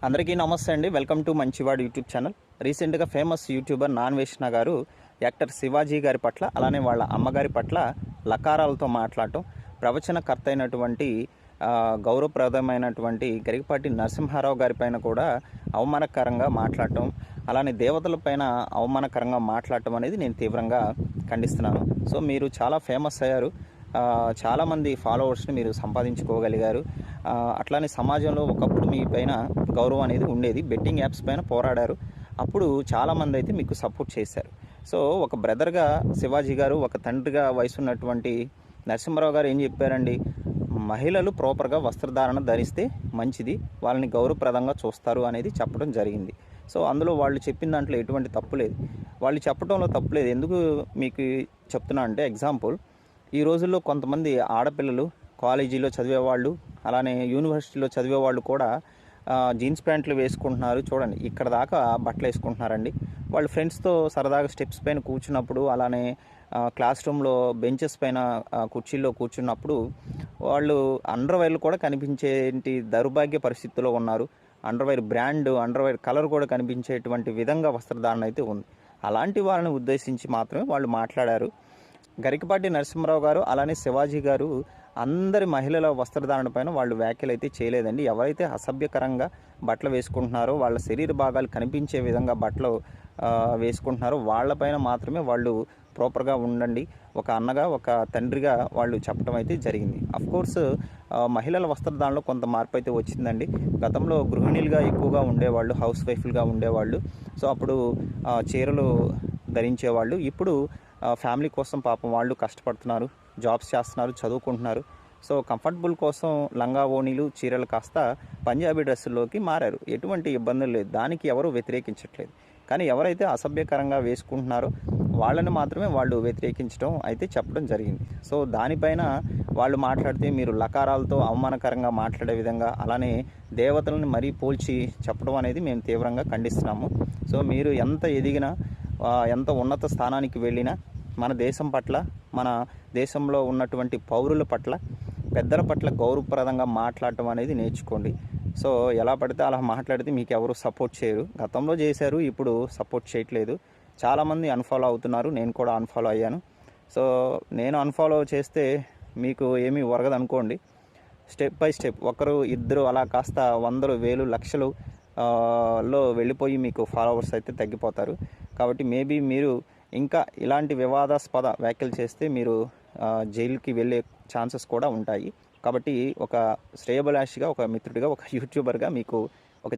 అందరికీ నమస్తే అండి. వెల్కమ్ టు మంచివాడు యూట్యూబ్ ఛానల్. రీసెంట్గా ఫేమస్ యూట్యూబర్ నాన్వేషణ గారు యాక్టర్ శివాజీ గారి పట్ల, అలానే వాళ్ళ అమ్మగారి పట్ల లకారాలతో మాట్లాడటం, ప్రవచనకర్త అయినటువంటి గౌరవప్రదమైనటువంటి గరికపాటి నరసింహారావు గారి పైన కూడా అవమానకరంగా మాట్లాడటం, అలానే దేవతలపైన అవమానకరంగా మాట్లాడటం అనేది నేను తీవ్రంగా ఖండిస్తున్నాను. సో మీరు చాలా ఫేమస్ అయ్యారు, చాలామంది ఫాలోవర్స్ని మీరు సంపాదించుకోగలిగారు. అట్లానే సమాజంలో ఒకప్పుడు మీ పైన గౌరవం అనేది ఉండేది. బెట్టింగ్ యాప్స్ పైన పోరాడారు. అప్పుడు చాలామంది అయితే మీకు సపోర్ట్ చేశారు. సో ఒక బ్రదర్గా శివాజీ గారు, ఒక తండ్రిగా వయసు ఉన్నటువంటి నరసింహారావు గారు ఏం చెప్పారండి, మహిళలు ప్రాపర్గా వస్త్రధారణ ధరిస్తే మంచిది, వాళ్ళని గౌరవప్రదంగా చూస్తారు అనేది చెప్పడం జరిగింది. సో అందులో వాళ్ళు చెప్పిన దాంట్లో ఎటువంటి తప్పు లేదు, వాళ్ళు చెప్పడంలో తప్పు లేదు. ఎందుకు మీకు చెప్తున్నా అంటే, ఎగ్జాంపుల్, ఈ రోజుల్లో కొంతమంది ఆడపిల్లలు కాలేజీలో చదివేవాళ్ళు, అలానే యూనివర్సిటీలో చదివేవాళ్ళు కూడా జీన్స్ ప్యాంట్లు వేసుకుంటున్నారు. చూడండి, ఇక్కడ దాకా బట్టలు వేసుకుంటున్నారండి. వాళ్ళు ఫ్రెండ్స్తో సరదాగా స్టెప్స్ పైన కూర్చున్నప్పుడు, అలానే క్లాస్ రూమ్లో బెంచెస్ పైన కుర్చీల్లో కూర్చున్నప్పుడు వాళ్ళు అండర్వైర్లు కూడా కనిపించేటి దౌర్భాగ్య పరిస్థితుల్లో ఉన్నారు. అండర్వైర్ బ్రాండ్, అండర్వైర్ కలర్ కూడా కనిపించేటువంటి విధంగా వస్త్రధారణ అయితే ఉంది. అలాంటి వాళ్ళని ఉద్దేశించి మాత్రమే వాళ్ళు మాట్లాడారు. గరికపాటి నరసింహారావు గారు, అలానే శివాజీ గారు అందరి మహిళల వస్త్రధారణ పైన వాళ్ళు వ్యాఖ్యలు అయితే చేయలేదండి. ఎవరైతే అసభ్యకరంగా బట్టలు వేసుకుంటున్నారో, వాళ్ళ శరీర భాగాలు కనిపించే విధంగా బట్టలు వేసుకుంటున్నారో వాళ్ళపైన మాత్రమే వాళ్ళు ప్రాపర్గా ఉండండి, ఒక అన్నగా, ఒక తండ్రిగా వాళ్ళు చెప్పడం అయితే జరిగింది. అఫ్కోర్స్ మహిళల వస్త్రధారణలో కొంత మార్పు అయితే వచ్చిందండి. గతంలో గృహిణులుగా ఎక్కువగా ఉండేవాళ్ళు, హౌస్ వైఫ్లుగా ఉండేవాళ్ళు. సో అప్పుడు చీరలు ధరించేవాళ్ళు. ఇప్పుడు ఫ్యామిలీ కోసం పాపం వాళ్ళు కష్టపడుతున్నారు, జాబ్స్ చేస్తున్నారు, చదువుకుంటున్నారు. సో కంఫర్టబుల్ కోసం లంగా ఓణీలు, చీరలు కాస్త పంజాబీ డ్రెస్సుల్లోకి మారారు. ఎటువంటి ఇబ్బందులు లేదు, దానికి ఎవరు వ్యతిరేకించట్లేదు. కానీ ఎవరైతే అసభ్యకరంగా వేసుకుంటున్నారో వాళ్ళని మాత్రమే వాళ్ళు వ్యతిరేకించడం అయితే చెప్పడం జరిగింది. సో దానిపైన వాళ్ళు మాట్లాడితే మీరు లకారాలతో అవమానకరంగా మాట్లాడే విధంగా, అలానే దేవతలను మరీ పోల్చి చెప్పడం అనేది మేము తీవ్రంగా ఖండిస్తున్నాము. సో మీరు ఎంత ఎదిగినా, ఎంత ఉన్నత స్థానానికి వెళ్ళినా మన దేశం పట్ల, మన దేశంలో ఉన్నటువంటి పౌరుల పట్ల, పెద్దల పట్ల గౌరవప్రదంగా మాట్లాడటం అనేది నేర్చుకోండి. సో ఎలా పడితే అలా మాట్లాడితే మీకు ఎవరు సపోర్ట్ చేయరు. గతంలో చేశారు, ఇప్పుడు సపోర్ట్ చేయట్లేదు. చాలామంది అన్ఫాలో అవుతున్నారు, నేను కూడా అన్ఫాలో అయ్యాను. సో నేను అన్ఫాలో చేస్తే మీకు ఏమీ ఒరగదు అనుకోండి. స్టెప్ బై స్టెప్, ఒకరు ఇద్దరు అలా కాస్త వందలు, వేలు, లక్షలు లో వెళ్ళిపోయి మీకు ఫాలోవర్స్ అయితే తగ్గిపోతారు. కాబట్టి మేబీ మీరు ఇంకా ఇలాంటి వివాదాస్పద వ్యాఖ్యలు చేస్తే మీరు జైలుకి వెళ్ళే ఛాన్సెస్ కూడా ఉంటాయి. కాబట్టి ఒక శ్రేయోభిలాషిగా, ఒక మిత్రుడిగా, ఒక యూట్యూబర్గా మీకు